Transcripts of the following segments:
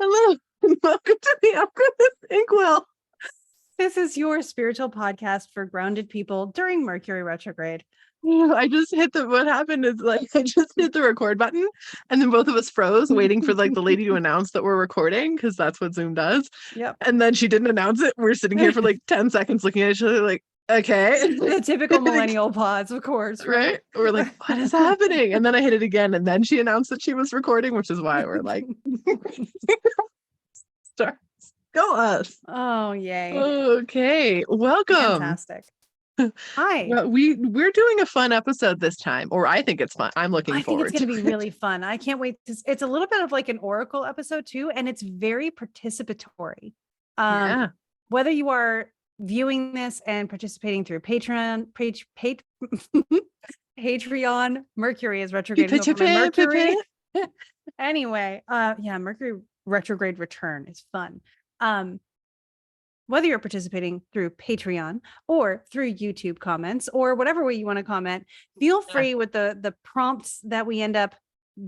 Hello, and welcome to the Alchemists Inkwell. This is your spiritual podcast for grounded people during Mercury retrograde. I just hit what happened is I just hit the record button and then both of us froze waiting for the lady to announce that we're recording because that's what Zoom does. Yep. And then she didn't announce it. We're sitting here for 10 seconds looking at each other like, okay. The typical millennial pause, of course. Right? We're like, what is happening? And then I hit it again and then she announced that she was recording, which is why we're like, start. Go us. Oh, yay. Okay. Welcome. Fantastic. Hi. Well, we're doing a fun episode this time, or I think it's fun. I'm looking forward. I think it's going to be really fun. I can't wait. It's a little bit of like an oracle episode too, and it's very participatory. Yeah. Whether you are viewing this and participating through Patreon, Mercury is retrograde. Mercury. Anyway, Mercury retrograde return is fun. Whether you're participating through Patreon or through YouTube comments or whatever way you want to comment, feel free with the prompts that we end up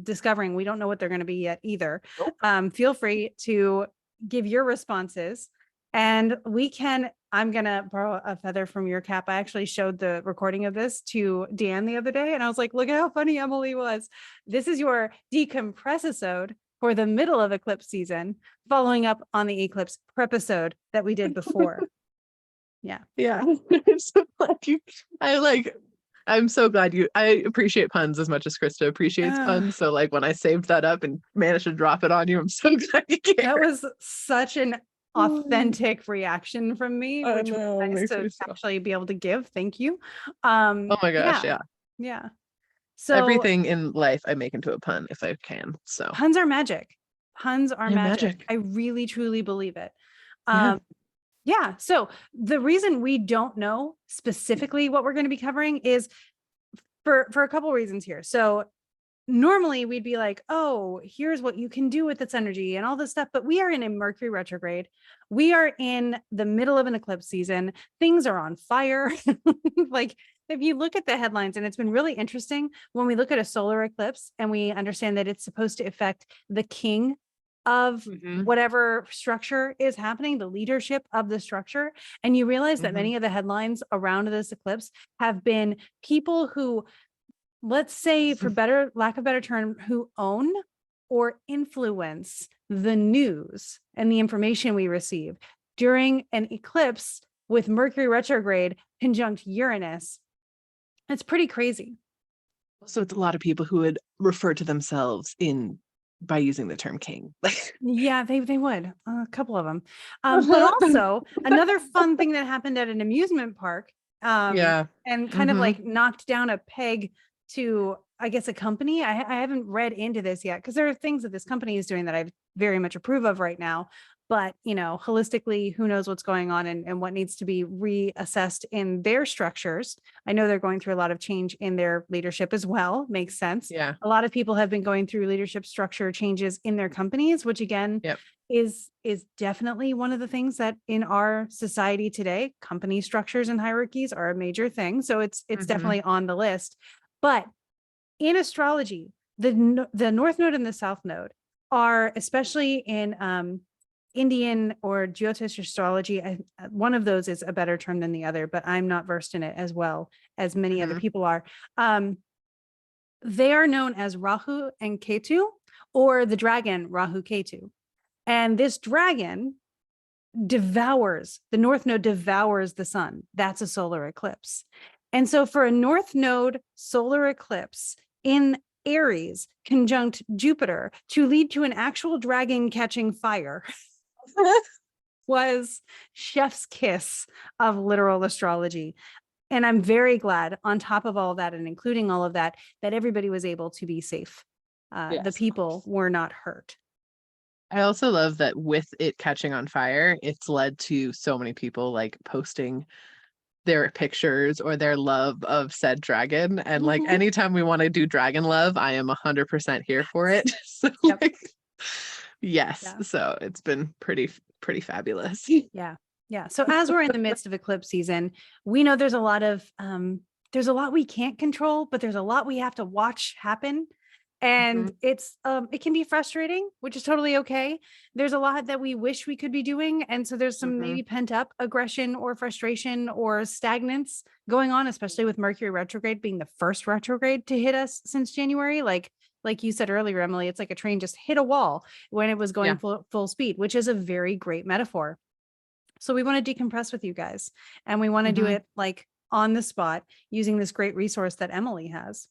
discovering. We don't know what they're going to be yet either. Nope. Feel free to give your responses and I'm going to borrow a feather from your cap. I actually showed the recording of this to Dan the other day and I was like, look at how funny Emily was. This is your Decompressisode for the middle of eclipse season, following up on the eclipse episode that we did before. Yeah. I'm so glad I'm so glad I appreciate puns as much as Krista appreciates puns. So when I saved that up and managed to drop it on you, I'm so glad you cared. That was such an authentic reaction from me, which was nice to actually be able to give. Thank you. Oh my gosh. Yeah. So everything in life I make into a pun if I can. So puns are magic. Puns are magic. I really truly believe it. So the reason we don't know specifically what we're going to be covering is for a couple reasons here. So normally we'd be like, oh, here's what you can do with its energy and all this stuff. But we are in a Mercury retrograde. We are in the middle of an eclipse season. Things are on fire. If you look at the headlines, and it's been really interesting when we look at a solar eclipse and we understand that it's supposed to affect the king of whatever structure is happening, the leadership of the structure. And you realize that many of the headlines around this eclipse have been people who, let's say for lack of better term, who own or influence the news and the information we receive during an eclipse with Mercury retrograde conjunct Uranus. It's pretty crazy. So it's a lot of people who would refer to themselves by using the term king. Yeah, they would. A couple of them. But also another fun thing that happened at an amusement park. And kind of knocked down a peg to, I guess, a company. I haven't read into this yet because there are things that this company is doing that I very much approve of right now. But, holistically, who knows what's going on and what needs to be reassessed in their structures. I know they're going through a lot of change in their leadership as well. Makes sense. Yeah. A lot of people have been going through leadership structure changes in their companies, which again, is definitely one of the things that in our society today, company structures and hierarchies are a major thing. So it's definitely on the list. But in astrology, the North Node and the South Node are, especially in Indian or Jyotish astrology, one of those is a better term than the other, but I'm not versed in it as well as many other people are. They are known as Rahu and Ketu, or the dragon Rahu Ketu. And this dragon the North Node devours the sun. That's a solar eclipse. And so for a North Node solar eclipse in Aries conjunct Jupiter to lead to an actual dragon catching fire was chef's kiss of literal astrology. And I'm very glad, on top of all that and including all of that, that everybody was able to be safe. The people were not hurt. I also love that with it catching on fire, it's led to so many people posting their pictures or their love of said dragon. And anytime we want to do dragon love, I am 100% here for it. So so it's been pretty fabulous. Yeah. So as we're in the midst of eclipse season, we know there's a lot we can't control, but there's a lot we have to watch happen. And it's it can be frustrating, which is totally okay. There's a lot that we wish we could be doing, and so there's some maybe pent up aggression or frustration or stagnance going on, especially with Mercury retrograde being the first retrograde to hit us since January. Like you said earlier, Emily, it's like a train just hit a wall when it was going full speed, which is a very great metaphor. So we want to decompress with you guys, and we want to do it like on the spot using this great resource that Emily has.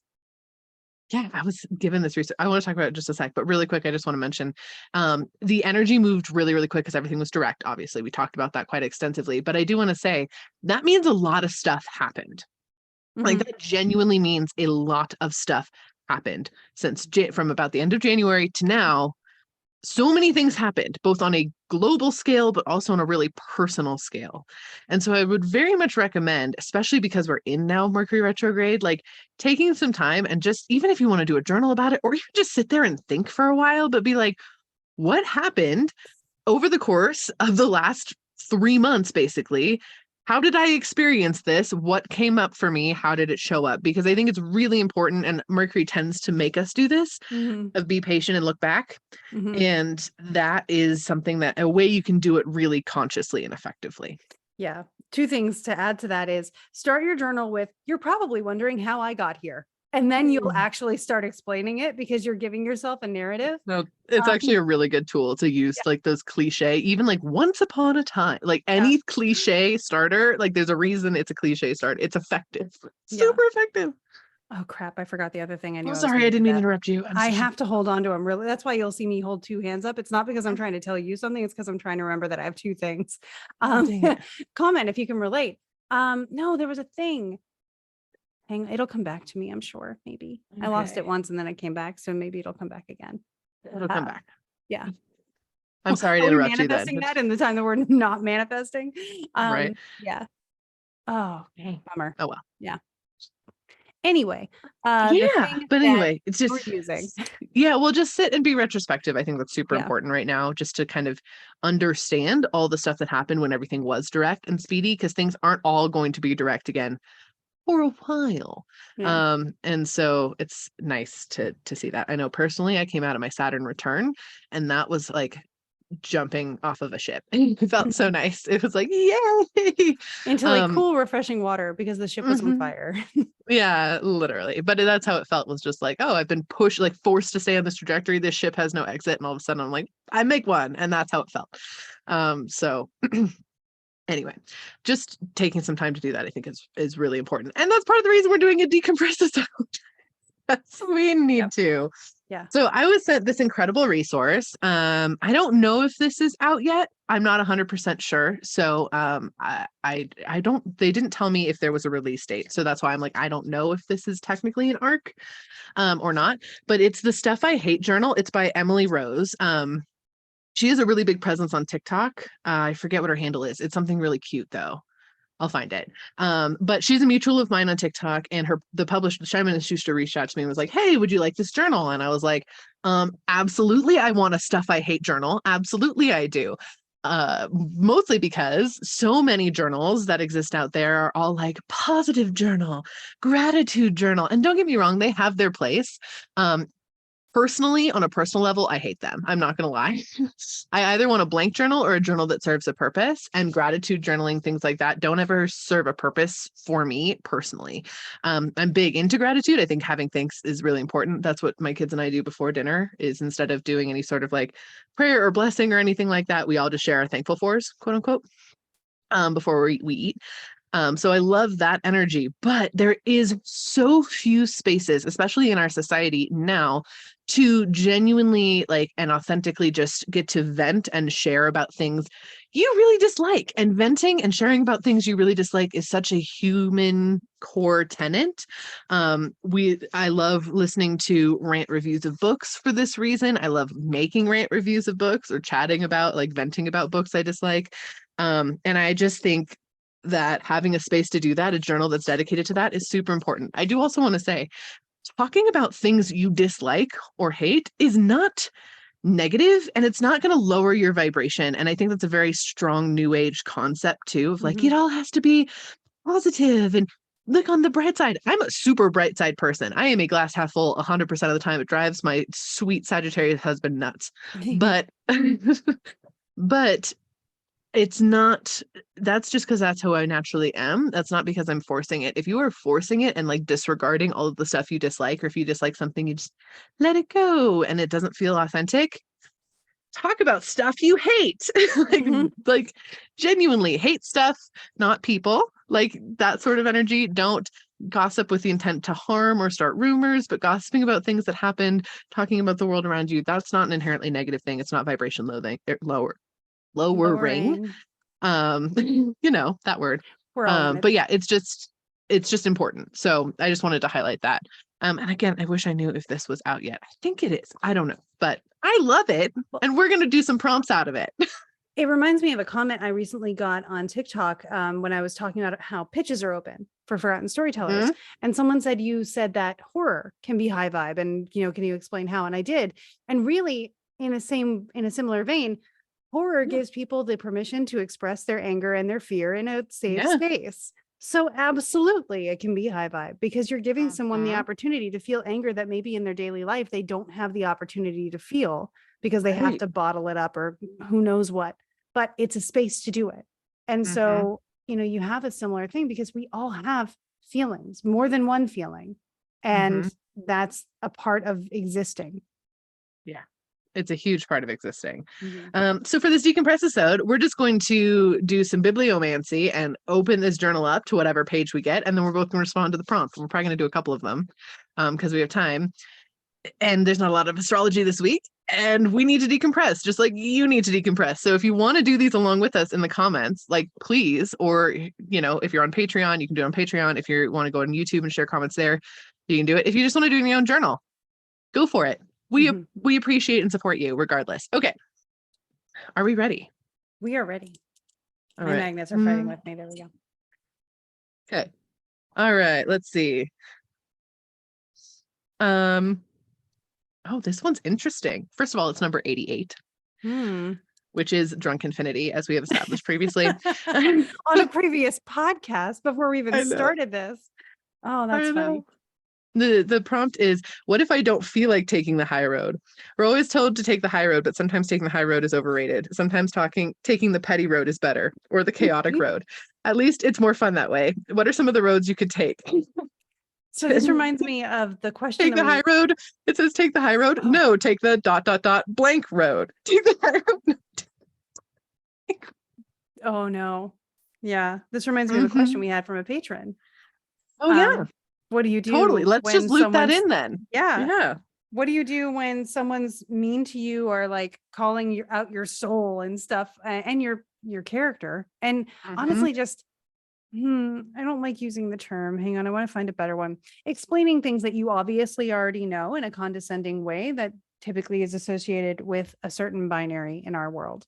Yeah, I was given this research. I want to talk about it in just a sec, but really quick, I just want to mention the energy moved really, really quick because everything was direct. Obviously, we talked about that quite extensively, but I do want to say that means a lot of stuff happened. Like that genuinely means a lot of stuff happened since from about the end of January to now. So many things happened, both on a global scale, but also on a really personal scale. And so I would very much recommend, especially because we're in now Mercury retrograde, like taking some time and just, even if you want to do a journal about it, or even just sit there and think for a while, but be like, what happened over the course of the last 3 months, basically? How did I experience this? What came up for me? How did it show up? Because I think it's really important, and Mercury tends to make us do this, of be patient and look back. And that is something that a way you can do it really consciously and effectively. Yeah. 2 things to add to that is start your journal with, you're probably wondering how I got here. And then you'll actually start explaining it because you're giving yourself a narrative. No, it's actually a really good tool to use, like those cliche, even like once upon a time, like any cliche starter, like there's a reason it's a cliche start. It's effective, super effective. Oh crap, I forgot the other thing I knew. Oh, sorry, I didn't mean to interrupt you. I have to hold on to them, really. That's why you'll see me hold 2 hands up. It's not because I'm trying to tell you something, it's because I'm trying to remember that I have 2 things. Comment if you can relate. No, there was a thing. It'll come back to me, I'm sure. Maybe I lost it once and then it came back, so maybe it'll come back again. It'll come back. Yeah. I'm sorry to interrupt you then. Manifesting that in the time that we're not manifesting. Right. Yeah. Oh, bummer. Oh well. Yeah. Anyway, but anyway, it's just using. Well, just sit and be retrospective. I think that's super important right now, just to kind of understand all the stuff that happened when everything was direct and speedy, because things aren't all going to be direct again for a while. And so it's nice to see that. I know personally, I came out of my Saturn return, and that was like jumping off of a ship. It felt so nice. It was like, yay! Into like cool, refreshing water because the ship was on fire. Yeah, literally. But that's how it felt, was just like, oh, I've been pushed, like forced to stay on this trajectory. This ship has no exit. And all of a sudden I'm like, I make one. And that's how it felt. So anyway, just taking some time to do that, I think is really important. And that's part of the reason we're doing a decompressisode. We need to. Yeah. So I was sent this incredible resource. I don't know if this is out yet. I'm not 100% sure. So I don't, they didn't tell me if there was a release date. So that's why I'm like, I don't know if this is technically an ARC or not, but it's the Stuff I Hate journal. It's by Emily Rose. She has a really big presence on TikTok. I forget what her handle is. It's something really cute though. I'll find it. But she's a mutual of mine on TikTok, and the publisher, Simon & Schuster, reached out to me and was like, hey, would you like this journal? And I was like, absolutely. I want a Stuff I Hate journal. Absolutely, I do. Mostly because so many journals that exist out there are all like positive journal, gratitude journal. And don't get me wrong, they have their place. Personally, on a personal level, I hate them. I'm not going to lie. I either want a blank journal or a journal that serves a purpose, and gratitude journaling, things like that, don't ever serve a purpose for me personally. I'm big into gratitude. I think having thanks is really important. That's what my kids and I do before dinner, is instead of doing any sort of like prayer or blessing or anything like that, we all just share our thankful fors, quote unquote, before we eat. So I love that energy, but there is so few spaces, especially in our society now, to genuinely like and authentically just get to vent and share about things you really dislike. And venting and sharing about things you really dislike is such a human core tenet. I love listening to rant reviews of books for this reason. I love making rant reviews of books or chatting about, like, venting about books I dislike. And I just think that having a space to do that, a journal that's dedicated to that, is super important. I do also want to say, talking about things you dislike or hate is not negative, and it's not going to lower your vibration. And I think that's a very strong new age concept too, of like, it all has to be positive and look on the bright side. I'm a super bright side person. I am a glass half full 100% of the time. It drives my sweet Sagittarius husband nuts. But but it's not, that's just because that's who I naturally am. That's not because I'm forcing it. If you are forcing it and like disregarding all of the stuff you dislike, or if you dislike something, you just let it go and it doesn't feel authentic. Talk about stuff you hate. like genuinely hate stuff, not people. Like that sort of energy. Don't gossip with the intent to harm or start rumors, but gossiping about things that happened, talking about the world around you, that's not an inherently negative thing. It's not vibration lowering. You know, that word. We're all in it. But yeah, it's just important. So I just wanted to highlight that. And again, I wish I knew if this was out yet. I think it is. I don't know, but I love it. And we're going to do some prompts out of it. It reminds me of a comment I recently got on TikTok when I was talking about how pitches are open for forgotten storytellers. And someone said, you said that horror can be high vibe. And, you know, can you explain how? And I did. And really in a similar vein, horror gives people the permission to express their anger and their fear in a safe space. So absolutely, it can be high vibe because you're giving someone the opportunity to feel anger that maybe in their daily life, they don't have the opportunity to feel because they have to bottle it up or who knows what, but it's a space to do it. And so, you know, you have a similar thing because we all have feelings, more than one feeling. And that's a part of existing. Yeah. It's a huge part of existing. So for this decompressisode, we're just going to do some bibliomancy and open this journal up to whatever page we get. And then we're both going to respond to the prompt. We're probably going to do a couple of them because we have time. And there's not a lot of astrology this week. And we need to decompress, just like you need to decompress. So if you want to do these along with us in the comments, like please, or, you know, if you're on Patreon, you can do it on Patreon. If you want to go on YouTube and share comments there, you can do it. If you just want to do it in your own journal, go for it. We appreciate and support you regardless. Okay. Are we ready? We are ready. All My right. magnets are fighting with me. There we go. Okay. All right. Let's see. Oh, this one's interesting. First of all, it's number 88, which is Drunk Infinity, as we have established previously. On a previous podcast before we even started this. Oh, that's funny. The prompt is, what if I don't feel like taking the high road? We're always told to take the high road, but sometimes taking the high road is overrated. Sometimes taking the petty road is better, or the chaotic road. At least it's more fun that way. What are some of the roads you could take? So this reminds me of the question. Take the high road. It says take the high road. Oh. No, take the ... blank road. Take the high road. Oh no. Yeah. This reminds me of a question we had from a patron. Oh yeah. What do you do? Totally. Let's just loop that in then. Yeah. What do you do when someone's mean to you or like calling out your soul and stuff and your character? And honestly, just, I don't like using the term. Hang on. I want to find a better one. Explaining things that you obviously already know in a condescending way that typically is associated with a certain binary in our world.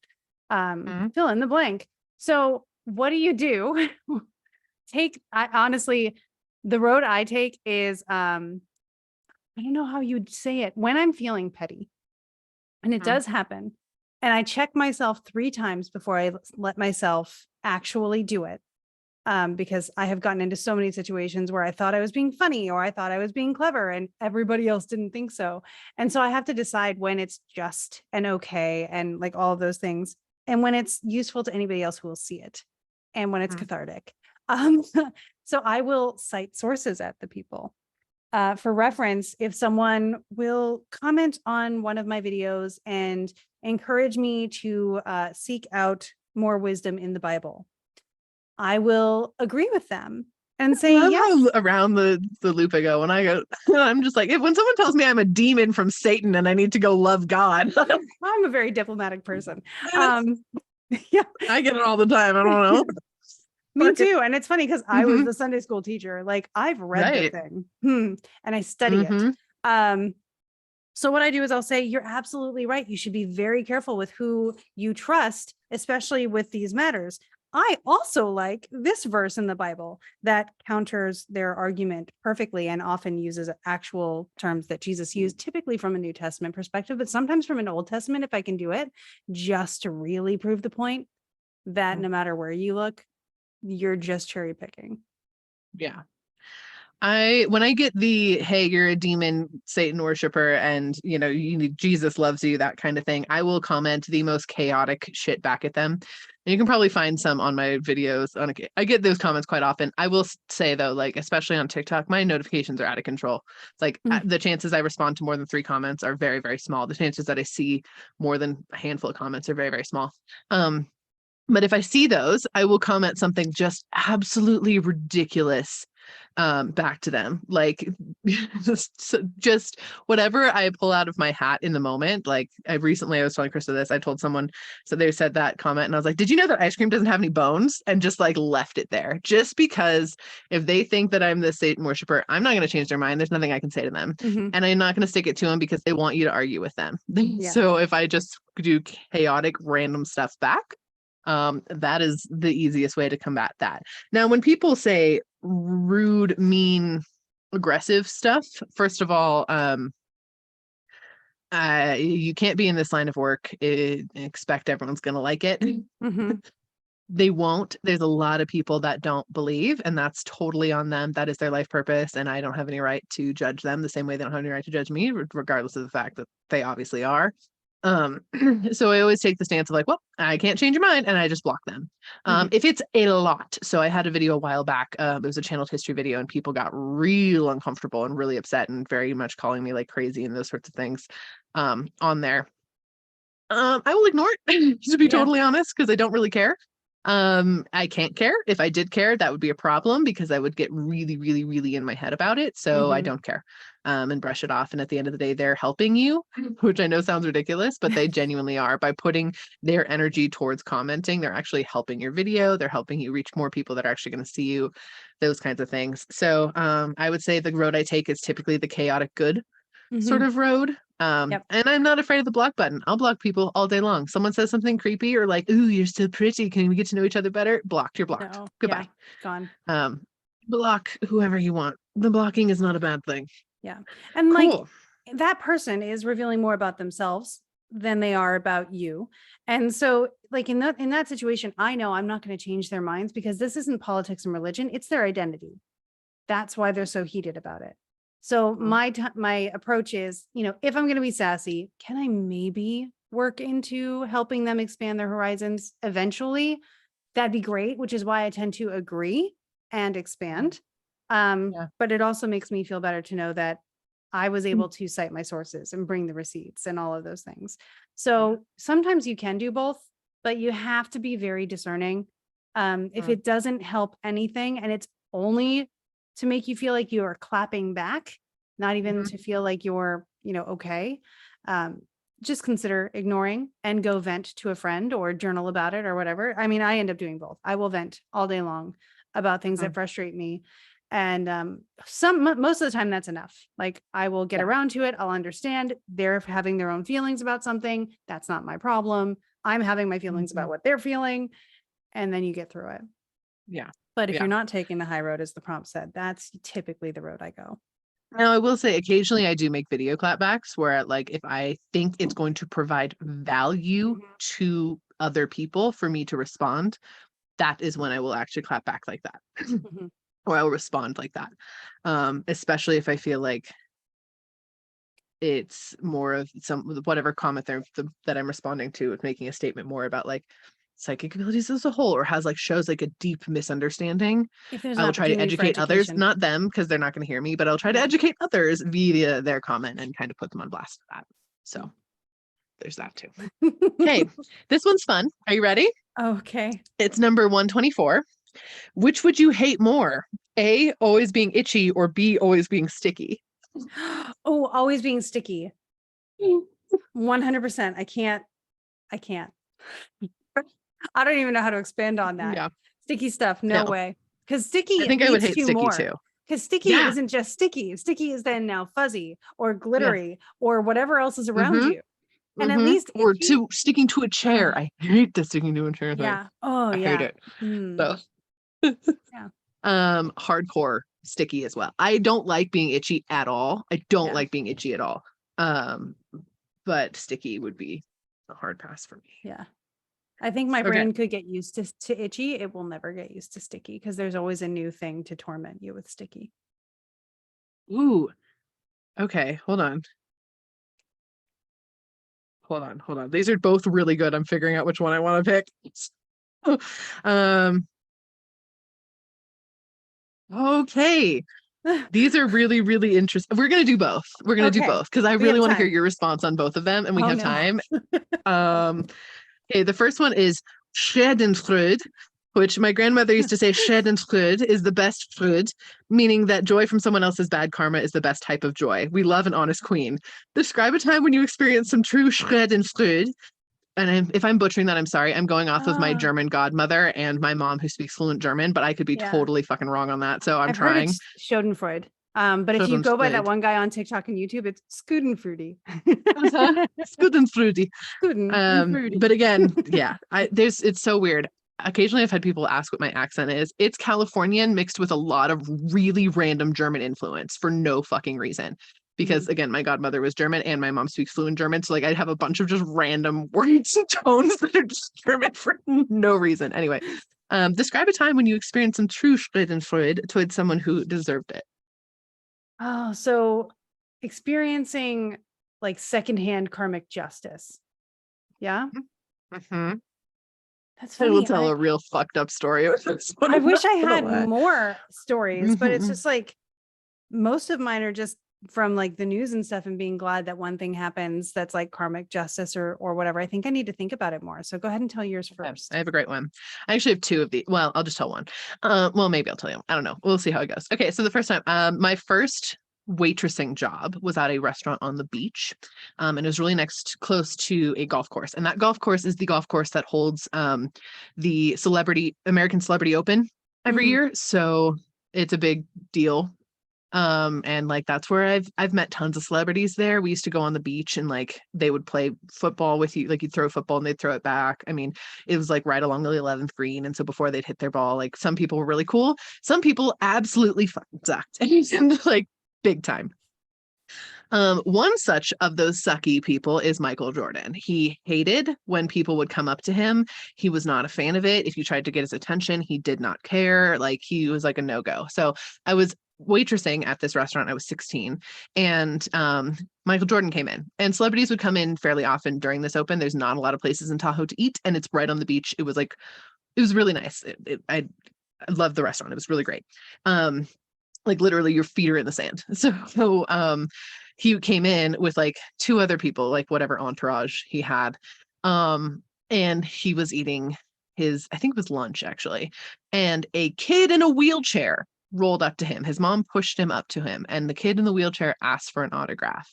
Fill in the blank. So what do you do? Honestly, the road I take is, I don't know how you'd say it. When I'm feeling petty, and it does happen, and I check myself 3 times before I let myself actually do it, because I have gotten into so many situations where I thought I was being funny or I thought I was being clever and everybody else didn't think so. And so I have to decide when it's just and okay and like all of those things, and when it's useful to anybody else who will see it, and when it's cathartic. So I will cite sources at the people. For reference, if someone will comment on one of my videos and encourage me to seek out more wisdom in the Bible, I will agree with them and say, yes. Around the loop I go when I go, I'm just like, when someone tells me I'm a demon from Satan and I need to go love God. I'm a very diplomatic person. Yeah, I get it all the time. I don't know. Me too. And it's funny because I was the Sunday school teacher. Like I've read the thing and I study it. So what I do is I'll say, you're absolutely right. You should be very careful with who you trust, especially with these matters. I also like this verse in the Bible that counters their argument perfectly and often uses actual terms that Jesus used, typically from a New Testament perspective, but sometimes from an Old Testament, if I can do it, just to really prove the point that no matter where you look, you're just cherry picking. Yeah. When I get the, hey, you're a demon Satan worshiper and you know Jesus loves you, that kind of thing, I will comment the most chaotic shit back at them. And you can probably find some on my videos. I get those comments quite often. I will say though, like especially on TikTok, my notifications are out of control. It's like the chances I respond to more than 3 comments are very, very small. The chances that I see more than a handful of comments are very, very small. But if I see those, I will comment something just absolutely ridiculous back to them. Like just whatever I pull out of my hat in the moment. Like I was telling Krista this, I told someone, so they said that comment and I was like, did you know that ice cream doesn't have any bones? And just like left it there just because if they think that I'm the Satan worshiper, I'm not going to change their mind. There's nothing I can say to them. And I'm not going to stick it to them because they want you to argue with them. So if I just do chaotic random stuff back, that is the easiest way to combat that. Now, when people say rude, mean, aggressive stuff, first of all, you can't be in this line of work and expect everyone's going to like it. They won't. There's a lot of people that don't believe, and that's totally on them. That is their life purpose, and I don't have any right to judge them the same way they don't have any right to judge me, regardless of the fact that they obviously are. So I always take the stance of like, well, I can't change your mind, and I just block them. If it's a lot, so I had a video a while back, it was a channeled history video, and people got real uncomfortable and really upset and very much calling me like crazy and those sorts of things on there. I will ignore it to be totally honest, because I don't really care. I can't care. If I did care, that would be a problem because I would get really, really, really in my head about it. So I don't care, and brush it off. And at the end of the day, they're helping you, which I know sounds ridiculous, but they genuinely are. By putting their energy towards commenting, they're actually helping your video. They're helping you reach more people that are actually going to see you, those kinds of things. So I would say the road I take is typically the chaotic good sort of road. And I'm not afraid of the block button. I'll block people all day long. Someone says something creepy or like, ooh, you're so pretty, can we get to know each other better? Blocked. You're blocked. Goodbye. Gone. Block whoever you want. The blocking is not a bad thing. And like that person is revealing more about themselves than they are about you. And so like in that situation, I know I'm not going to change their minds because this isn't politics and religion. It's their identity. That's why they're so heated about it. So my approach is, you know, if I'm going to be sassy, can I maybe work into helping them expand their horizons eventually? That'd be great, which is why I tend to agree and expand. But it also makes me feel better to know that I was able to cite my sources and bring the receipts and all of those things. So sometimes you can do both, but you have to be very discerning. If it doesn't help anything and it's only to make you feel like you are clapping back, not even to feel like you're, you know, okay. Just consider ignoring and go vent to a friend or journal about it or whatever. I mean, I end up doing both. I will vent all day long about things that frustrate me. And most of the time that's enough. Like I will get around to it. I'll understand they're having their own feelings about something. That's not my problem. I'm having my feelings about what they're feeling. And then you get through it. But if you're not taking the high road, as the prompt said, that's typically the road I go. Now, I will say occasionally I do make video clapbacks where like if I think it's going to provide value to other people for me to respond, that is when I will actually clap back like that. Or I will respond like that. Especially if I feel like it's more of whatever comment that I'm responding to is making a statement more about like psychic abilities as a whole, or has like shows like a deep misunderstanding. I will try to educate others, not them because they're not going to hear me, but I'll try to educate others via their comment and kind of put them on blast for that. So there's that too. Okay, this one's fun. Are you ready? Okay. It's number 124. Which would you hate more? A, always being itchy, or B, always being sticky? Oh, always being sticky. 100%. I can't. I don't even know how to expand on that. Sticky stuff. No way. Because sticky, I think I would hate sticky too. Because sticky isn't just sticky. Sticky is then now fuzzy or glittery or whatever else is around you. And at least or sticking to a chair. I hate the sticking to a chair thing. I hate it. So hardcore sticky as well. I don't like being itchy at all. I don't like being itchy at all. But sticky would be a hard pass for me. I think my brain could get used to itchy. It will never get used to sticky because there's always a new thing to torment you with sticky. Ooh. Okay. Hold on. These are both really good. I'm figuring out which one I want to pick. Um, okay. These are really, really interesting. We're gonna do both. We're gonna do Okay. both because I We really have want to hear time. your response on both of them, and we Oh have no. time. Okay, the first one is Schadenfreude, which my grandmother used to say Schadenfreude is the best Freude, meaning that joy from someone else's bad karma is the best type of joy. We love an honest queen. Describe a time when you experienced some true Schadenfreude. And if I'm butchering that, I'm sorry. I'm going off of my Oh, German godmother and my mom who speaks fluent German, but I could be yeah. totally fucking wrong on that. So I'm I've heard trying. it's Schadenfreude. But if you go by that Schadenfreude. one guy on TikTok and YouTube, it's Schadenfreude. Schadenfreude. But Schadenfreude. again, yeah, it's so weird. Occasionally I've had people ask what my accent is. It's Californian mixed with a lot of really random German influence for no fucking reason. Because again, my godmother was German and my mom speaks fluent German. So like I'd have a bunch of just random words and tones that are just German for no reason. Anyway, describe a time when you experienced some true Schadenfreude towards someone who deserved it. Oh, so experiencing like secondhand karmic justice. Yeah. Mm-hmm. That's I will funny. tell a real fucked up story with this one. I I'm wish not I gonna had lie. more stories, but it's Mm-hmm. just like most of mine are just from like the news and stuff and being glad that one thing happens that's like karmic justice or whatever. I think I need to think about it more. So go ahead and tell yours Okay, first. I have a great one. I actually have two of these. Well, I'll just tell one. Well, maybe I'll tell you. I don't know. We'll see how it goes. Okay, so the first time, my first waitressing job was at a restaurant on the beach, and it was really next close to a golf course. And that golf course is the golf course that holds the American Celebrity Open every Mhm. year. So it's a big deal. And like that's where I've met tons of celebrities there. We used to go on the beach and like they would play football with you, like you'd throw a football and they'd throw it back. I mean, it was like right along the 11th green. And so before they'd hit their ball, like some people were really cool. Some people absolutely fucking sucked. And like big time. One such of those sucky people is Michael Jordan. He hated when people would come up to him. He was not a fan of it. If you tried to get his attention, he did not care. Like he was like a no-go. So I was waitressing at this restaurant. I was 16, and Michael Jordan came in, and celebrities would come in fairly often during this open. There's not a lot of places in Tahoe to eat, and it's right on the beach. It was really nice. I loved the restaurant. It was really great. Like literally your feet are in the sand. So he came in with like two other people, like whatever entourage he had. And he was eating his, I think it was lunch actually. And a kid in a wheelchair rolled up to him. His mom pushed him up to him, and the kid in the wheelchair asked for an autograph.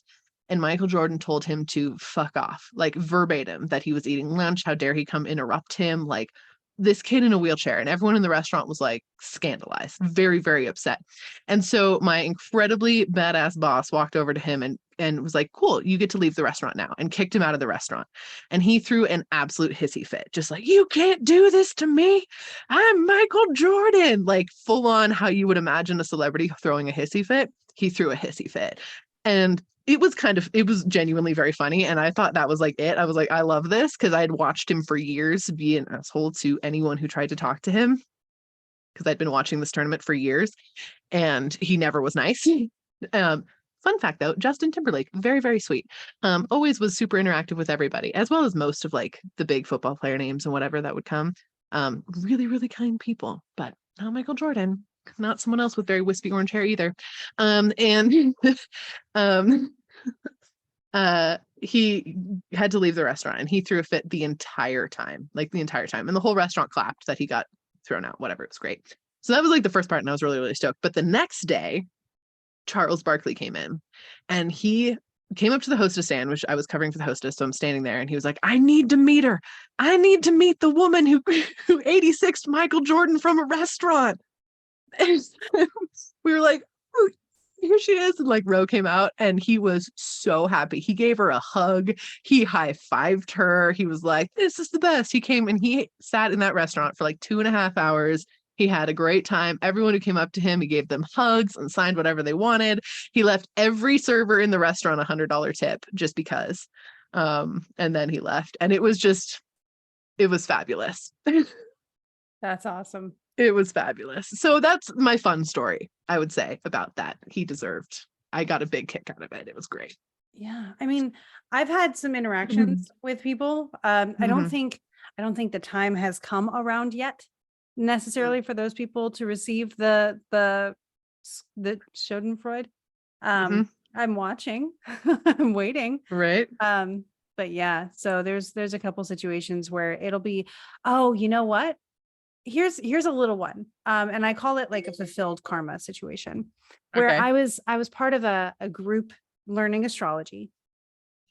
And Michael Jordan told him to fuck off, like verbatim, that he was eating lunch. How dare he come interrupt him? Like this kid in a wheelchair. And everyone in the restaurant was like scandalized, very, very upset. And so my incredibly badass boss walked over to him and was like, cool, you get to leave the restaurant now, and kicked him out of the restaurant. And he threw an absolute hissy fit, just like, you can't do this to me. I'm Michael Jordan. Like full on how you would imagine a celebrity throwing a hissy fit. He threw a hissy fit. And it was genuinely very funny. And I thought that was like it. I was like, I love this because I had watched him for years be an asshole to anyone who tried to talk to him because I'd been watching this tournament for years and he never was nice. Fun fact though, Justin Timberlake, very, very sweet. Always was super interactive with everybody, as well as most of like the big football player names and whatever that would come. Really, really kind people, but not Michael Jordan, not someone else with very wispy orange hair either. And um, he had to leave the restaurant and he threw a fit the entire time, like the entire time. And the whole restaurant clapped that he got thrown out, whatever. It was great. So that was like the first part, and I was really, really stoked. But the next day, Charles Barkley came in and he came up to the hostess stand, which I was covering for the hostess. So I'm standing there and he was like, I need to meet her. I need to meet the woman who 86'd Michael Jordan from a restaurant. And we were like, oh, here she is. And like Ro came out and he was so happy. He gave her a hug. He high-fived her. He was like, this is the best. He came and he sat in that restaurant for like 2.5 hours. He had a great time. Everyone who came up to him, he gave them hugs and signed whatever they wanted. He left every server in the restaurant $100 tip just because. And then he left. And it was fabulous. That's awesome. It was fabulous. So that's my fun story, I would say, about that. He deserved. I got a big kick out of it. It was great. Yeah. I mean, I've had some interactions with people. I don't think the time has come around yet necessarily for those people to receive the Schadenfreude. I'm watching. I'm waiting. Right. But yeah, so there's a couple situations where it'll be, oh, you know what? Here's a little one. And I call it like a fulfilled karma situation where Okay. I was part of a group learning astrology.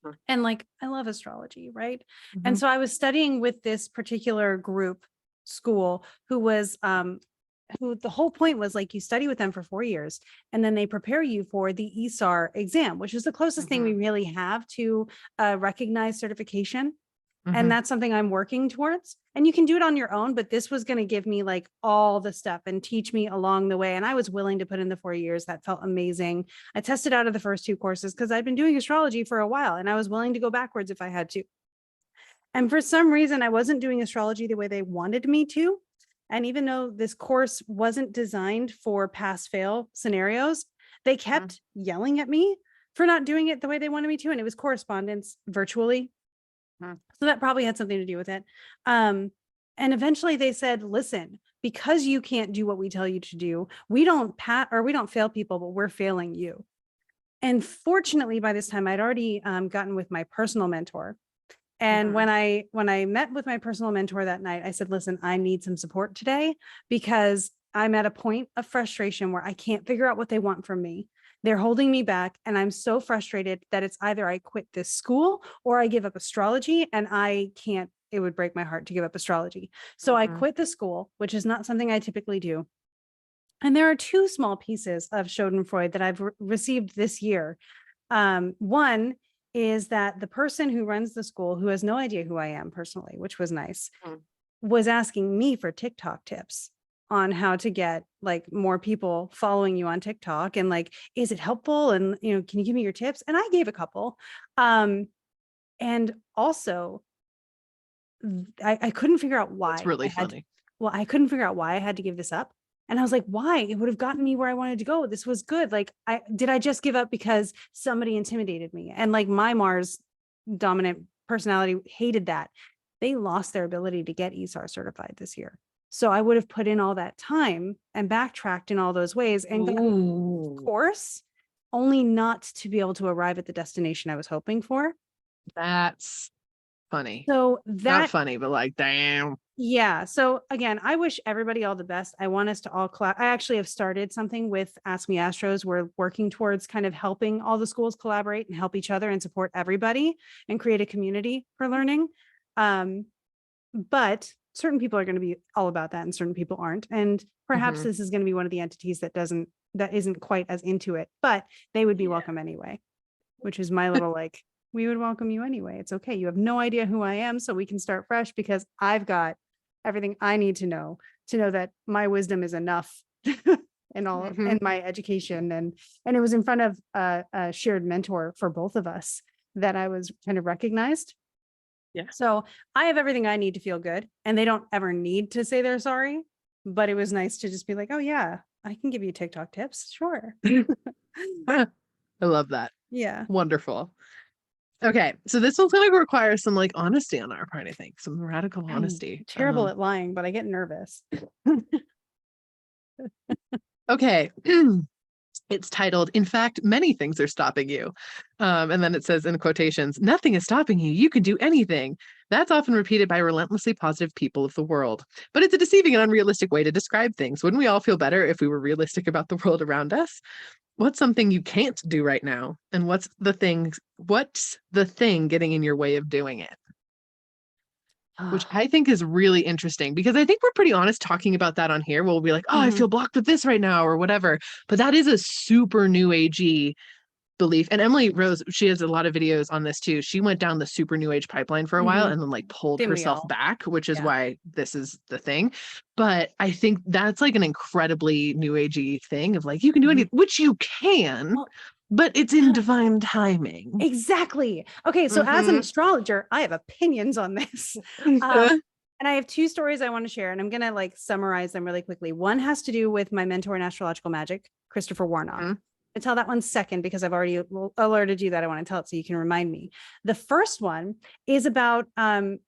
Sure. And like, I love astrology, right? Mhm. And so I was studying with this particular group school who was, who the whole point was like, you study with them for 4 years and then they prepare you for the ESAR exam, which is the closest thing we really have to recognized certification. And that's something I'm working towards. And you can do it on your own, but this was going to give me like all the stuff and teach me along the way. And I was willing to put in the 4 years. That felt amazing. I tested out of the first 2 courses because I'd been doing astrology for a while and I was willing to go backwards if I had to. And for some reason, I wasn't doing astrology the way they wanted me to. And even though this course wasn't designed for pass fail scenarios, they kept yelling at me for not doing it the way they wanted me to. And it was correspondence virtually. So that probably had something to do with it. And eventually they said, listen, because you can't do what we tell you to do, we don't fail people, but we're failing you. And fortunately, by this time, I'd already gotten with my personal mentor. And when I met with my personal mentor that night, I said, listen, I need some support today because I'm at a point of frustration where I can't figure out what they want from me. They're holding me back and I'm so frustrated that it's either I quit this school or I give up astrology, and I can't, it would break my heart to give up astrology. So I quit the school, which is not something I typically do. And there are 2 small pieces of Schadenfreude that I've received this year. One is that the person who runs the school, who has no idea who I am personally, which was nice, was asking me for TikTok tips on how to get like more people following you on TikTok, and like, is it helpful? And, you know, can you give me your tips? And I gave a couple. And also I couldn't figure out why. It's really funny. I couldn't figure out why I had to give this up. And I was like, why? It would have gotten me where I wanted to go. This was good. Like, did I just give up because somebody intimidated me? And like my Mars dominant personality hated that. They lost their ability to get ESAR certified this year. So I would have put in all that time and backtracked in all those ways and gotten the course, only not to be able to arrive at the destination I was hoping for. That's funny. So not funny, but like, damn. Yeah. So again, I wish everybody all the best. I want us to all I actually have started something with Ask Me Astros. We're working towards kind of helping all the schools collaborate and help each other and support everybody and create a community for learning. But certain people are going to be all about that and certain people aren't. And perhaps this is going to be one of the entities that isn't quite as into it, but they would be welcome anyway, which is my little like, we would welcome you anyway. It's okay. You have no idea who I am, so we can start fresh because I've got everything I need to know that my wisdom is enough and all and my education. And it was in front of a shared mentor for both of us that I was kind of recognized. Yeah. So I have everything I need to feel good, and they don't ever need to say they're sorry, but it was nice to just be like, oh yeah, I can give you TikTok tips. Sure. I love that. Yeah. Wonderful. Okay, so this one's going to require some like honesty on our part, I think, some radical honesty. I'm terrible at lying, but I get nervous. Okay. It's titled, in fact, many things are stopping you. And then it says in quotations, nothing is stopping you. You can do anything. That's often repeated by relentlessly positive people of the world. But it's a deceiving and unrealistic way to describe things. Wouldn't we all feel better if we were realistic about the world around us? What's something you can't do right now? And what's the thing getting in your way of doing it? Which I think is really interesting because I think we're pretty honest talking about that on here. We'll be like, oh, I feel blocked with this right now or whatever. But that is a super new agey belief. And Emily Rose, she has a lot of videos on this too. She went down the super new age pipeline for a while and then like pulled herself back, which is why this is the thing. But I think that's like an incredibly new agey thing of like, you can do anything, which you can. Well, but it's in divine timing. Exactly. Okay. So as an astrologer, I have opinions on this. And And I have two stories I want to share, and I'm going to like summarize them really quickly. One has to do with my mentor in astrological magic, Christopher Warnock. Mhm. I tell that one second because I've already alerted you that I want to tell it so you can remind me. The first one is about timing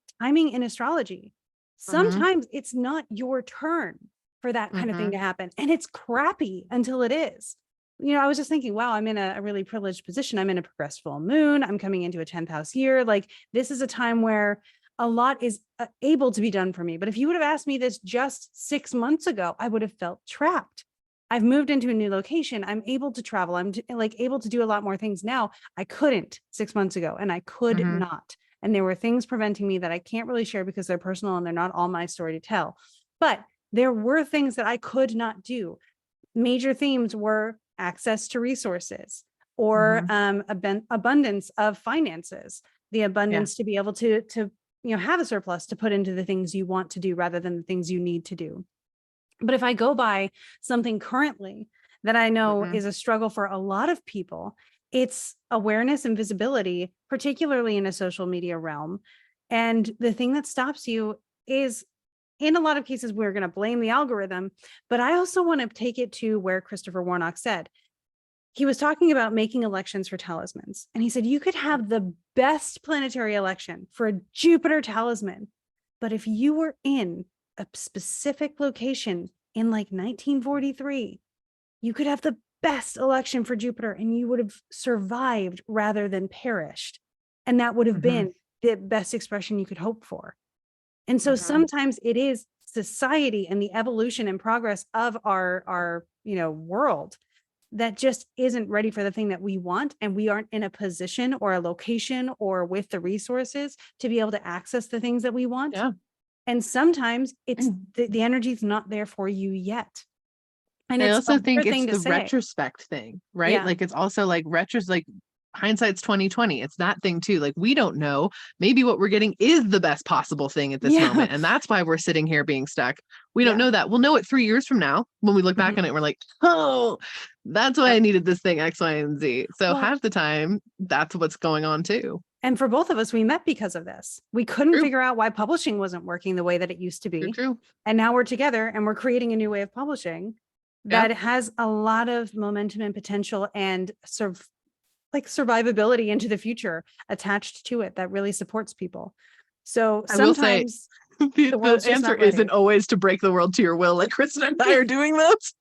in astrology. Mhm. Sometimes it's not your turn for that kind of thing Mhm. to happen, and it's crappy until it is. I was just thinking, wow, I'm in a really privileged position. I'm in a progressed full moon. I'm coming into a 10th house year. Like, this is a time where a lot is able to be done for me. But if you would have asked me this just 6 months ago, I would have felt trapped. I've moved into a new location. I'm able to travel. I'm like able to do a lot more things now. I couldn't 6 months ago, and I could Mhm. not. And there were things preventing me that I can't really share because they're personal and they're not all my story to tell. But there were things that I could not do. Major themes were access to resources or Mhm. abundance of finances, the Yeah. abundance to be able to have a surplus to put into the things you want to do rather than the things you need to do. But if I go by something currently that I know Mhm. is a struggle for a lot of people, it's awareness and visibility, particularly in a social media realm. And the thing that stops you is, in a lot of cases, we're going to blame the algorithm. But I also want to take it to where Christopher Warnock said, he was talking about making elections for talismans. And he said, you could have the best planetary election for a Jupiter talisman. But if you were in a specific location in like 1943, you could have the best election for Jupiter and you would have survived rather than perished. And that would have Mhm. been the best expression you could hope for. And so Mhm. sometimes it is society and the evolution and progress of our world that just isn't ready for the thing that we want, and we aren't in a position or a location or with the resources to be able to access the things that we want. Yeah. And sometimes it's the energy is not there for you yet. And I it's a also think weird it's thing to the say. retrospect thing, right? Yeah. Like it's also like like hindsight's 2020. It's that thing too. Like we don't know. Maybe what we're getting is the best possible thing at this Yeah. moment. And that's why we're sitting here being stuck. We don't Yeah. know that. We'll know it 3 years from now when we look back on Mhm. it. We're like, oh, that's why I Yep. needed this thing, X, Y, and Z. So Well, half the time, that's what's going on too. and for both of us, we met because of this. We couldn't True, figure out why publishing wasn't working the way that it used to true, be. true. And now we're together and we're creating a new way of publishing Yeah. that has a lot of momentum and potential and survivability into the future attached to it that really supports people. So I will say sometimes the, the the world's just answer not ready. isn't always to break the world to your will, like Kristen and I are doing this.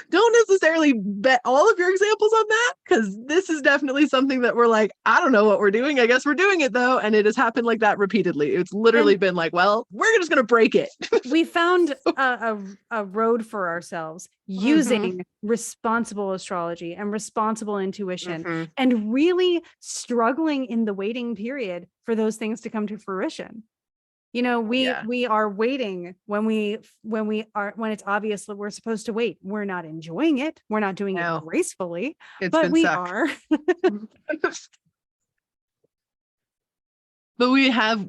Don't necessarily bet all of your examples on that, because this is definitely something that we're like, I don't know what we're doing. I guess we're doing it though. And it has happened like that repeatedly. It's literally And been like, well, we're just going to break it. we found a road for ourselves Mm-hmm. using responsible astrology and responsible intuition Mm-hmm. and really struggling in the waiting period for those things to come to fruition. We Yeah. we are waiting when it's obvious that we're supposed to wait. We're not enjoying it. We're not doing it No, gracefully, it's but been we suck. are. But we have,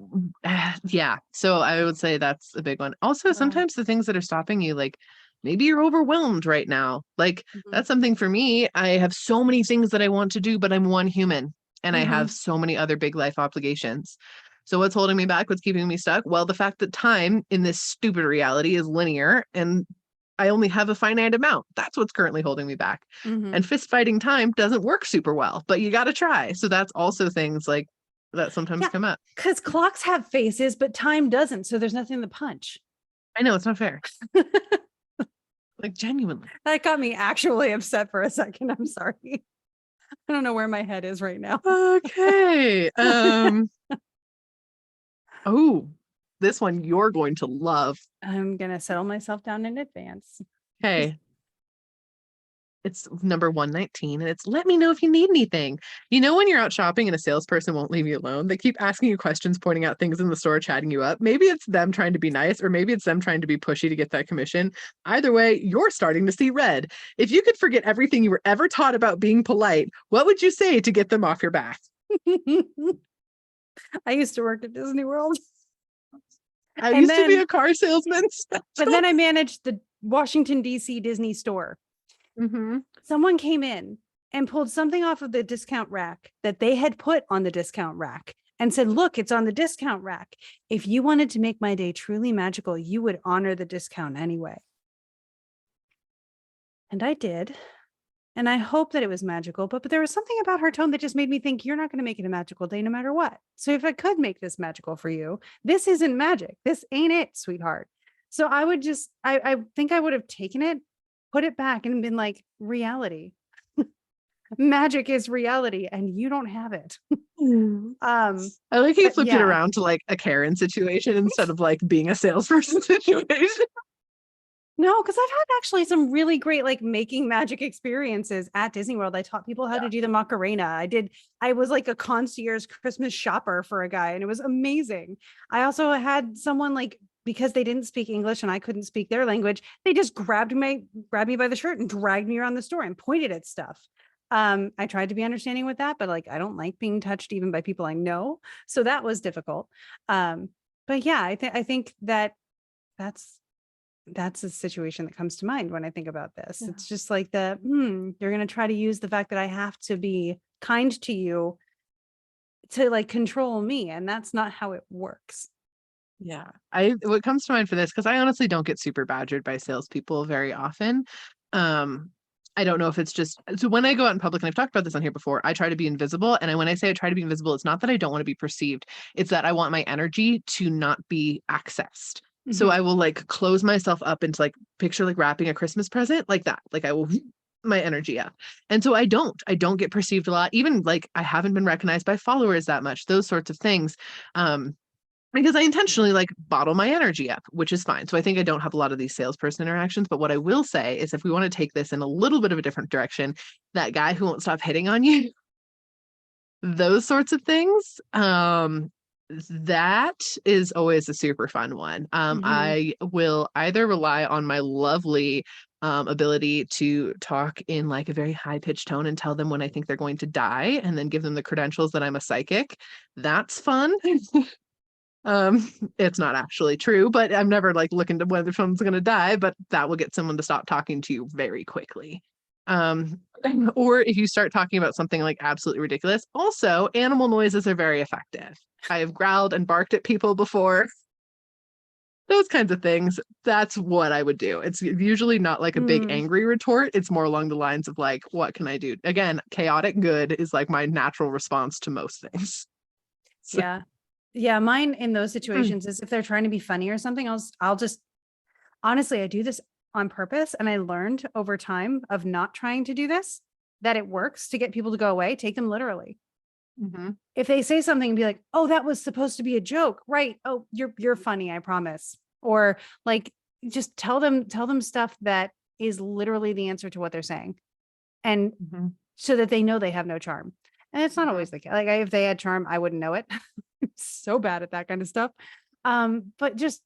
yeah. So I would say that's a big one. Also, Wow. sometimes the things that are stopping you, like maybe you're overwhelmed right now. Like Mhm. that's something for me. I have so many things that I want to do, but I'm one human and I have Mhm. so many other big life obligations. So what's holding me back? What's keeping me stuck? Well, the fact that time in this stupid reality is linear and I only have a finite amount. That's what's currently holding me back. Mhm. And fist fighting time doesn't work super well, but you got to try. So that's also things like that sometimes Yeah, come up. because clocks have faces, but time doesn't. So there's nothing to punch. I know it's not fair. Like genuinely. That got me actually upset for a second. I'm sorry. I don't know where my head is right now. Okay. Oh, this one you're going to love. I'm gonna settle myself down in advance. Okay. It's number 119 and it's let me know if you need anything. You know, when you're out shopping and a salesperson won't leave you alone, they keep asking you questions, pointing out things in the store, chatting you up. Maybe it's them trying to be nice, or maybe it's them trying to be pushy to get that commission. Either way, you're starting to see red. If you could forget everything you were ever taught about being polite, what would you say to get them off your back? I used to work at Disney World. I And used to be then a car salesman. but then I managed the Washington DC Disney store. Mm-hmm. Someone came in and pulled something off of the discount rack that they had put on the discount rack and said, look, it's on the discount rack. If you wanted to make my day truly magical, you would honor the discount anyway. And I did. And I hope that it was magical, but there was something about her tone that just made me think you're not going to make it a magical day no matter what. So if I could make this magical for you, this isn't magic. This ain't it, sweetheart. So I would just, I think I would have taken it, put it back and been like, reality. Magic is reality and you don't have it. I like how you flipped it yeah. around to like a Karen situation instead of like being a salesperson situation. No, because I've had actually some really great like making magic experiences at Disney World. I taught people how to do the Macarena. I was like a concierge Christmas shopper for a guy and it was amazing. I also had someone like, because they didn't speak English and I couldn't speak their language, they just grabbed me by the shirt and dragged me around the store and pointed at stuff. I tried to be understanding with that, but like I don't like being touched even by people I know. So that was difficult. But yeah, I think that that's a situation that comes to mind when I think about this. Yeah. It's just like you're going to try to use the fact that I have to be kind to you to like control me. And that's not how it works. Yeah. What comes to mind for this, because I honestly don't get super badgered by salespeople very often. I don't know if it's just, so when I go out in public, and I've talked about this on here before, I try to be invisible. And when I say I try to be invisible, it's not that I don't want to be perceived. It's that I want my energy to not be accessed. So I will like close myself up into like picture like wrapping a Christmas present like that. Like I will my energy up. And so I don't get perceived a lot. Even like I haven't been recognized by followers that much, those sorts of things. Because I intentionally like bottle my energy up, which is fine. So I think I don't have a lot of these salesperson interactions. But what I will say is if we want to take this in a little bit of a different direction, that guy who won't stop hitting on you, those sorts of things, that is always a super fun one. I will either rely on my lovely ability to talk in like a very high-pitched tone and tell them when I think they're going to die and then give them the credentials that I'm a psychic. That's fun. It's not actually true, but I'm never like looking to whether someone's going to die, but that will get someone to stop talking to you very quickly. Or if you start talking about something like absolutely ridiculous, also animal noises are very effective. I have growled and barked at people before. Those kinds of things. That's what I would do. It's usually not like a big angry retort. It's more along the lines of like, what can I do? Again, chaotic good is like my natural response to most things. So. Yeah. Yeah. Mine in those situations is if they're trying to be funny or something else, I'll just, honestly, I do this on purpose. And I learned over time of not trying to do this, that it works to get people to go away, take them literally. If they say something and be like, oh, that was supposed to be a joke, right? Oh, you're funny, I promise. Or like, just tell them stuff that is literally the answer to what they're saying. And so that they know they have no charm. And it's not always the case. Like if they had charm, I wouldn't know it. I'm so bad at that kind of stuff. But just,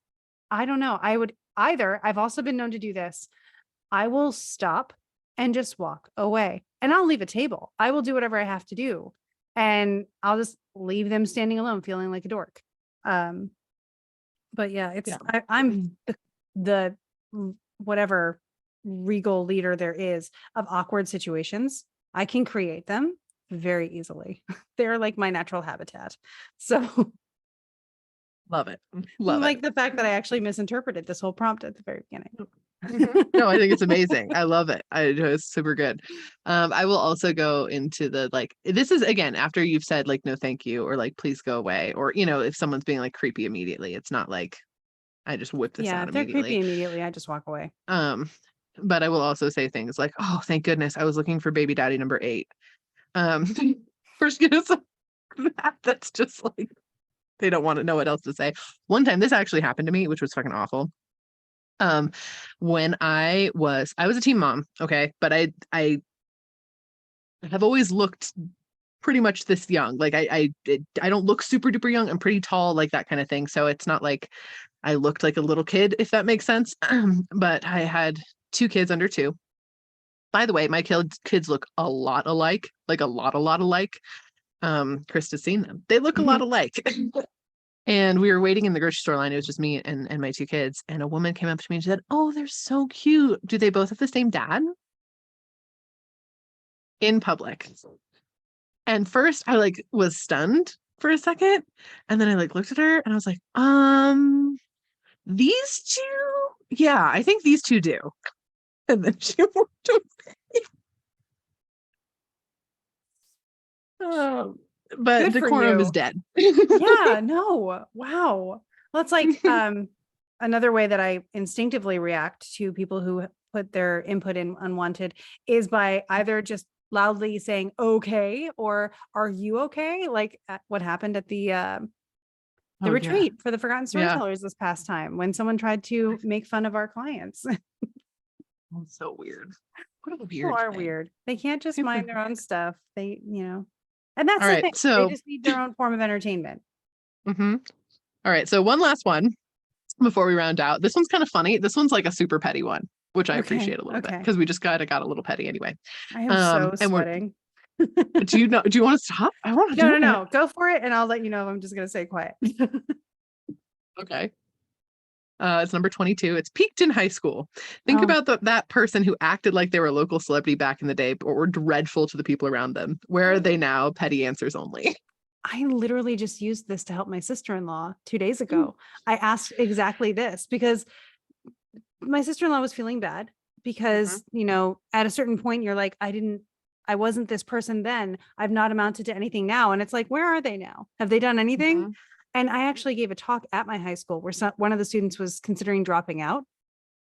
I don't know. I would either, I've also been known to do this. I will stop and just walk away and I'll leave a table. I will do whatever I have to do. And I'll just leave them standing alone, feeling like a dork. But yeah, I'm the whatever regal leader there is of awkward situations. I can create them very easily. They're like my natural habitat. So love it. Like the fact that I actually misinterpreted this whole prompt at the very beginning. No, I think it's amazing. I love it. It's super good. I will also go into the like, this is again, after you've said like, no, thank you, or like, please go away. Or, if someone's being like creepy immediately, it's not like I just whip this out if they're immediately. creepy immediately, I just walk away. But I will also say things like, oh, thank goodness I was looking for baby daddy number 8. First, that's just like, they don't want to know what else to say. One time, this actually happened to me, which was fucking awful. When I was a teen mom, okay, but I have always looked pretty much this young. Like I don't look super duper young. I'm pretty tall, like that kind of thing. So it's not like I looked like a little kid, if that makes sense. But I had 2 kids under 2. By the way, my kids look a lot alike, like a lot alike. Krista's seen them. They look a lot alike. And we were waiting in the grocery store line. It was just me and my 2 kids. And a woman came up to me and she said, oh, they're so cute. Do they both have the same dad? In public. And first I was stunned for a second. And then I like looked at her and I was like, these two? Yeah, I think these two do. And then she walked away. But Good for decorum is you. dead. Yeah, no. Wow. Well, it's like another way that I instinctively react to people who put their input in unwanted is by either just loudly saying okay or are you okay? Like what happened at the Oh, yeah. retreat for the Forgotten Yeah. Storytellers this past time when someone tried to make fun of our clients. That's so weird. What a People weird are thing. weird. They can't just Super mind their own stuff. They, and that's All the right, thing. so They just need their own form of entertainment. all right, so one last one before we round out. This one's kind of funny. This one's like a super petty one, which I appreciate a little bit because we just got a little petty anyway. I am so And sweating. do you want to stop? I want to do it. No. Go for it, and I'll let you know if I'm just gonna say quiet. Okay. It's number 22. It's peaked in high school. Think about that person who acted like they were a local celebrity back in the day, but were dreadful to the people around them. Where are they now? Petty answers only. I literally just used this to help my sister-in-law 2 days ago. I asked exactly this because my sister-in-law was feeling bad because, at a certain point you're like, I wasn't this person then. I've not amounted to anything now. And it's like, where are they now? Have they done anything? And I actually gave a talk at my high school where one of the students was considering dropping out.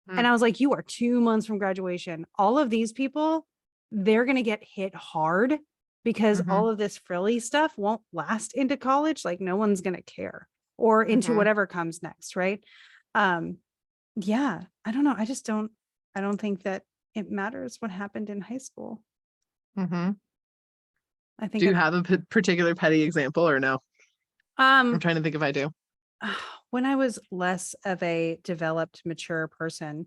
And I was like, you are 2 months from graduation. All of these people, they're going to get hit hard because all of this frilly stuff won't last into college. Like no one's going to care or into whatever comes next. Right. Yeah, I don't know. I don't think that it matters what happened in high school. I think. Do you have a particular petty example or no? I'm trying to think if I do. When I was less of a developed, mature person,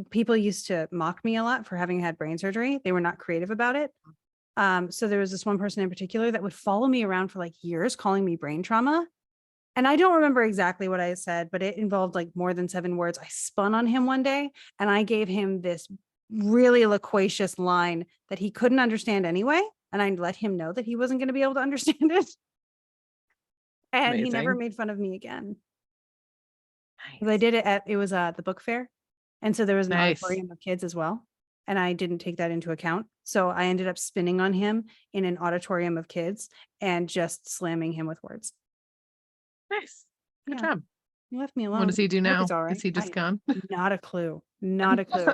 people used to mock me a lot for having had brain surgery. They were not creative about it. So there was this one person in particular that would follow me around for like years, calling me brain trauma. And I don't remember exactly what I said, but it involved like more than 7 words. I spun on him one day and I gave him this really loquacious line that he couldn't understand anyway. And I let him know that he wasn't going to be able to understand it. And He never made fun of me again. Nice. I did it it was the book fair. And so there was an auditorium of kids as well. And I didn't take that into account. So I ended up spinning on him in an auditorium of kids and just slamming him with words. Nice. Good job. You left me alone. What does he do now? Right. Is he just gone? Not a clue. Not a clue.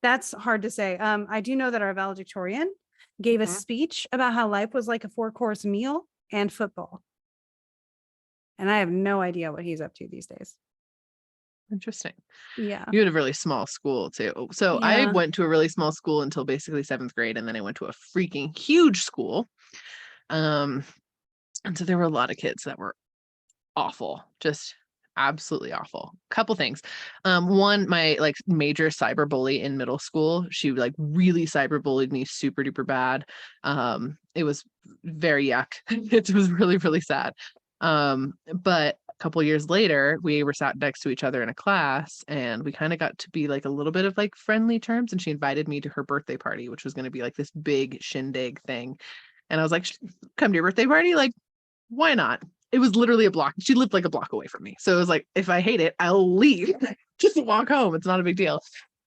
That's hard to say. I do know that our valedictorian gave a speech about how life was like a 4-course meal and football. And I have no idea what he's up to these days. Interesting. Yeah. You had a really small school too. So I went to a really small school until basically 7th grade. And then I went to a freaking huge school. And so there were a lot of kids that were awful, just absolutely awful. Couple things. One, my like major cyber bully in middle school, she like really cyber bullied me super duper bad. It was very yuck. It was really, really sad. But a couple years later, we were sat next to each other in a class and we kind of got to be like a little bit of like friendly terms. And she invited me to her birthday party, which was going to be like this big shindig thing. And I was like, come to your birthday party? Like, why not? It was literally a block. She lived like a block away from me. So it was like, if I hate it, I'll leave. Just walk home. It's not a big deal.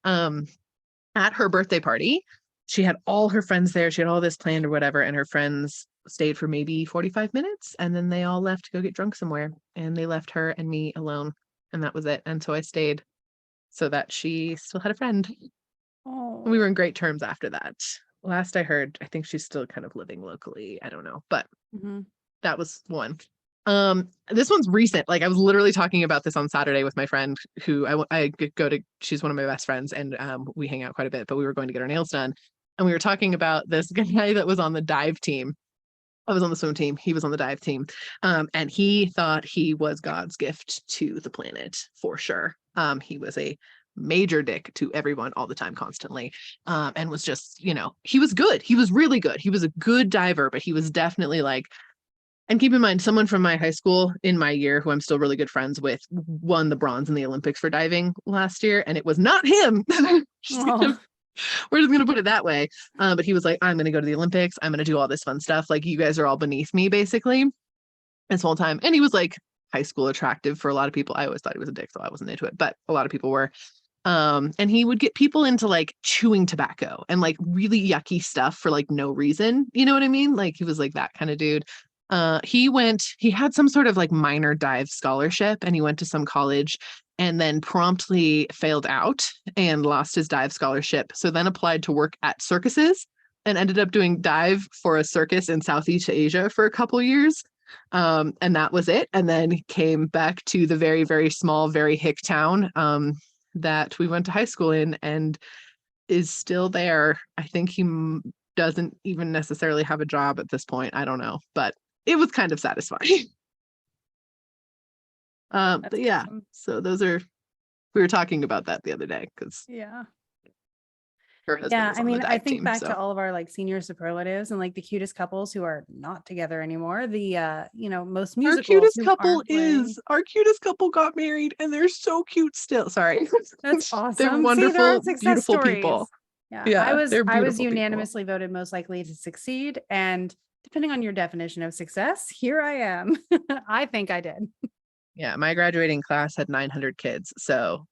At her birthday party, she had all her friends there. She had all this planned or whatever. And her friends stayed for maybe 45 minutes. And then they all left to go get drunk somewhere. And they left her and me alone. And that was it. And so I stayed so that she still had a friend. Oh. And we were in great terms after that. Last I heard, I think she's still kind of living locally. I don't know. But that was one. This one's recent. Like I was literally talking about this on Saturday with my friend who I go to, she's one of my best friends and we hang out quite a bit, but we were going to get our nails done. And we were talking about this guy that was on the dive team. I was on the swim team. He was on the dive team. And he thought he was God's gift to the planet for sure. He was a major dick to everyone all the time, constantly. And was just, he was good. He was really good. He was a good diver, but he was definitely like, and keep in mind, someone from my high school in my year, who I'm still really good friends with, won the bronze in the Olympics for diving last year. And it was not him. We're just gonna put it that way. But he was like, I'm gonna go to the Olympics. I'm gonna do all this fun stuff. Like, you guys are all beneath me, basically, this whole time. And he was like high school attractive for a lot of people. I always thought he was a dick, so I wasn't into it, but a lot of people were. And he would get people into like chewing tobacco and like really yucky stuff for like no reason. You know what I mean? Like, he was like that kind of dude. He had some sort of like minor dive scholarship, and he went to some college and then promptly failed out and lost his dive scholarship. So then applied to work at circuses and ended up doing dive for a circus in Southeast Asia for a couple years. And that was it. And then came back to the very, very small, very hick town that we went to high school in, and is still there. I think he doesn't even necessarily have a job at this point. I don't know, but it was kind of satisfying. But yeah, awesome. so we were talking about that the other day because Yeah. her husband Yeah. was I on the mean, I dive think team. back So to all of our like senior superlatives and like the cutest couples who are not together anymore. The most musicals who aren't playing. our cutest couple got married, and they're so cute still. Sorry. That's They're awesome. See, there are wonderful, success beautiful stories. people. Yeah. Yeah, they're I was beautiful people. unanimously voted most likely to succeed. And depending on your definition of success, here I am. I think I did. Yeah, my graduating class had 900 kids, so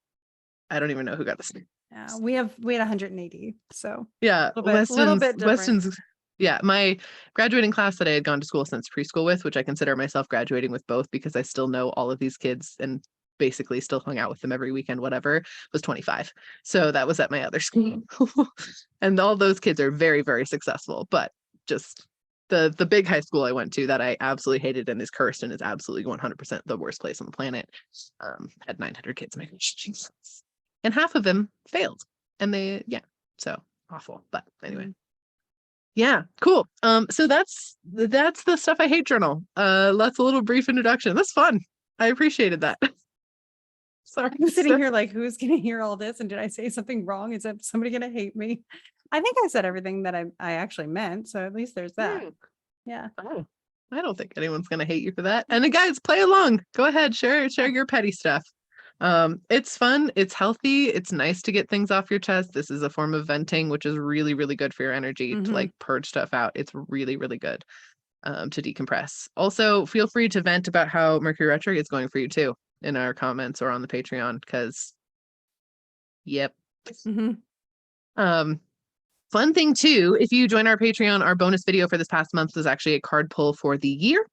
I don't even know who got this. Yeah, we had 180. So Yeah, a little bit different. Yeah, my graduating class that I had gone to school since preschool with, which I consider myself graduating with both because I still know all of these kids and basically still hung out with them every weekend, whatever, was 25. So that was at my other school. And all those kids are very, very successful, but just the big high school I went to that I absolutely hated and is cursed and is absolutely 100% the worst place on the planet, had 900 kids. My gosh, Jesus. And half of them failed. And so awful. But anyway. Yeah, cool. So that's the stuff I hate journal. That's a little brief introduction. That's fun. I appreciated that. Sorry. I'm sitting here like, who's gonna hear all this? And did I say something wrong? Is that somebody gonna hate me? I think I said everything that I actually meant. So at least there's that. Yeah. Oh, I don't think anyone's gonna hate you for that. And guys, play along. Go ahead, share your petty stuff. It's fun, it's healthy, it's nice to get things off your chest. This is a form of venting, which is really, really good for your energy to like purge stuff out. It's really, really good to decompress. Also, feel free to vent about how Mercury retrograde is going for you too in our comments or on the Patreon, because fun thing too, if you join our Patreon, our bonus video for this past month was actually a card pull for the year.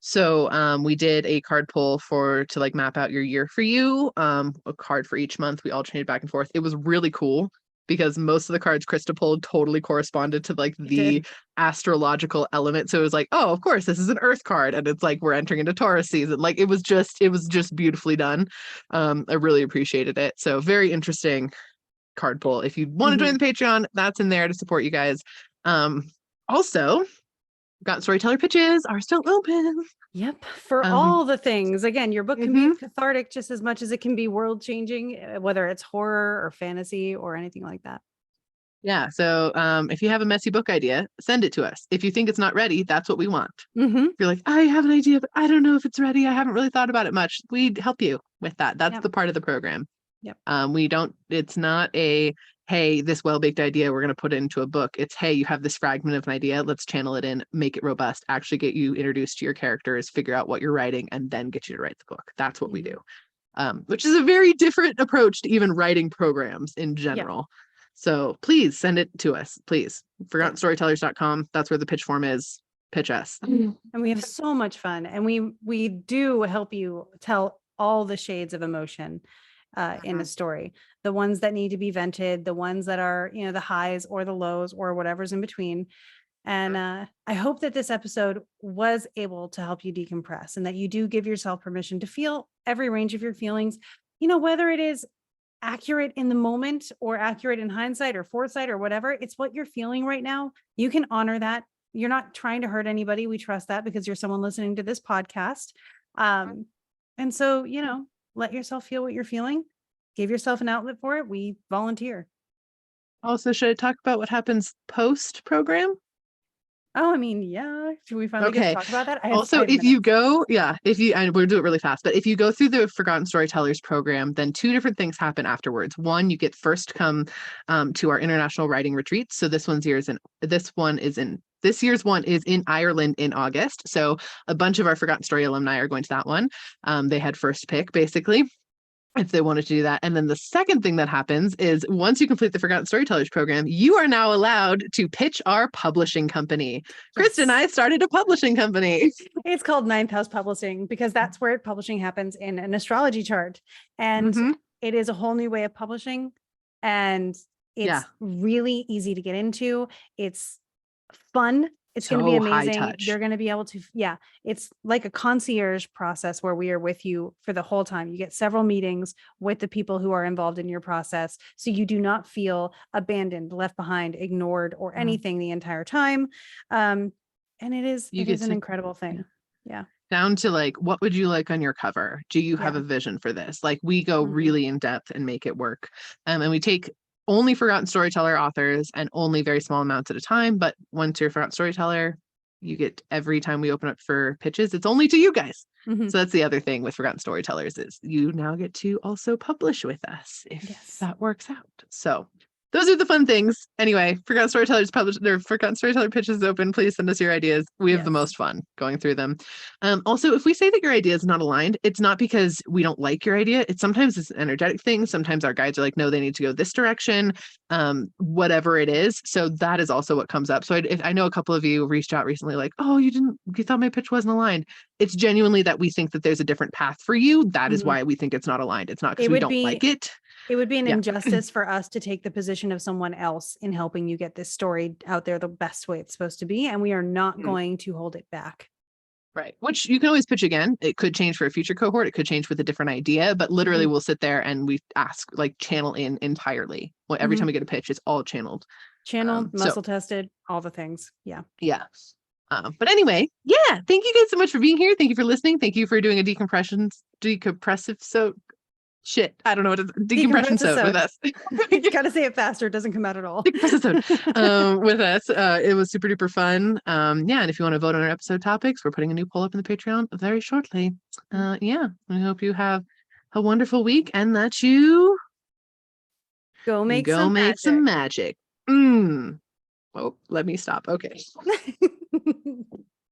So we did a card pull to like map out your year for you, a card for each month. We alternated back and forth. It was really cool because most of the cards Krista pulled totally corresponded to like the astrological element. So it was like, oh, of course, this is an Earth card, and it's like we're entering into Taurus season. Like it was just beautifully done. I really appreciated it. So very interesting card pull. If you want to join the Patreon, that's in there to support you guys. Also, got storyteller pitches are still open. Yep. For all the things. Again, your book can be cathartic just as much as it can be world changing, whether it's horror or fantasy or anything like that. Yeah. So if you have a messy book idea, send it to us. If you think it's not ready, that's what we want. If you're like, I have an idea, but I don't know if it's ready. I haven't really thought about it much. We'd help you with that. That's the part of the program. It's not a, hey, this well-baked idea, we're going to put it into a book. It's, hey, you have this fragment of an idea, let's channel it in, make it robust, actually get you introduced to your characters, figure out what you're writing, and then get you to write the book. That's what we do, which is a very different approach to even writing programs in general. So please send it to us, please. ForgottenStorytellers.com. That's where the pitch form is. Pitch us. And we have so much fun. And we do help you tell all the shades of emotion in a story, the ones that need to be vented, the ones that are, the highs or the lows or whatever's in between. And I hope that this episode was able to help you decompress and that you do give yourself permission to feel every range of your feelings, whether it is accurate in the moment or accurate in hindsight or foresight or whatever. It's what you're feeling right now. You can honor that. You're not trying to hurt anybody. We trust that because you're someone listening to this podcast. And so, let yourself feel what you're feeling. Give yourself an outlet for it. We volunteer. Also, should I talk about what happens post program? Oh, I mean, yeah. Should we finally get to Okay. talk about that? I Also, have if you minutes. go, yeah, if you, and we'll do it really fast, but if you go through the Forgotten Storytellers program, then two different things happen afterwards. One, you get first come to our international writing retreats. So this year's one is in Ireland in August. So a bunch of our Forgotten Story alumni are going to that one. They had first pick basically, if they wanted to do that. And then the second thing that happens is once you complete the Forgotten Storytellers program, you are now allowed to pitch our publishing company. Yes. Krista and I started a publishing company. It's called Ninth House Publishing because that's where publishing happens in an astrology chart. And it is a whole new way of publishing. And it's really easy to get into. It's fun. It's going to be amazing. You're going to be able to, it's like a concierge process where we are with you for the whole time. You get several meetings with the people who are involved in your process. So you do not feel abandoned, left behind, ignored, or anything the entire time. And it is an incredible thing. Yeah. Down to like, what would you like on your cover? Do you have a vision for this? Like we go really in depth and make it work. And we take only Forgotten Storyteller authors and only very small amounts at a time. But once you're a Forgotten Storyteller, you get every time we open up for pitches, it's only to you guys. So that's the other thing with Forgotten Storytellers is you now get to also publish with us if that works out. So those are the fun things. Anyway, Forgotten Storytellers published their Forgotten Storyteller pitches open. Please send us your ideas. We have the most fun going through them. Also, if we say that your idea is not aligned, it's not because we don't like your idea. Sometimes it's an energetic thing. Sometimes our guides are like, no, they need to go this direction, whatever it is. So that is also what comes up. So I know a couple of you reached out recently like, oh, you thought my pitch wasn't aligned. It's genuinely that we think that there's a different path for you. That is why we think it's not aligned. It's not because we don't like it. It would be an injustice for us to take the position of someone else in helping you get this story out there the best way it's supposed to be. And we are not going to hold it back. Right. Which you can always pitch again. It could change for a future cohort. It could change with a different idea, but literally we'll sit there and we ask, like, channel in entirely. Well, every time we get a pitch, it's all channeled. Muscle tested, all the things. Yeah. Yeah. But anyway, thank you guys so much for being here. Thank you for listening. Thank you for doing a decompressive so shit. I don't know what it is. Decompressisode with us. You gotta say it faster. It doesn't come out at all. Decompressisode with us. It was super duper fun. And if you want to vote on our episode topics, we're putting a new poll up in the Patreon very shortly. I hope you have a wonderful week and that you go make some magic. Oh, let me stop. Okay.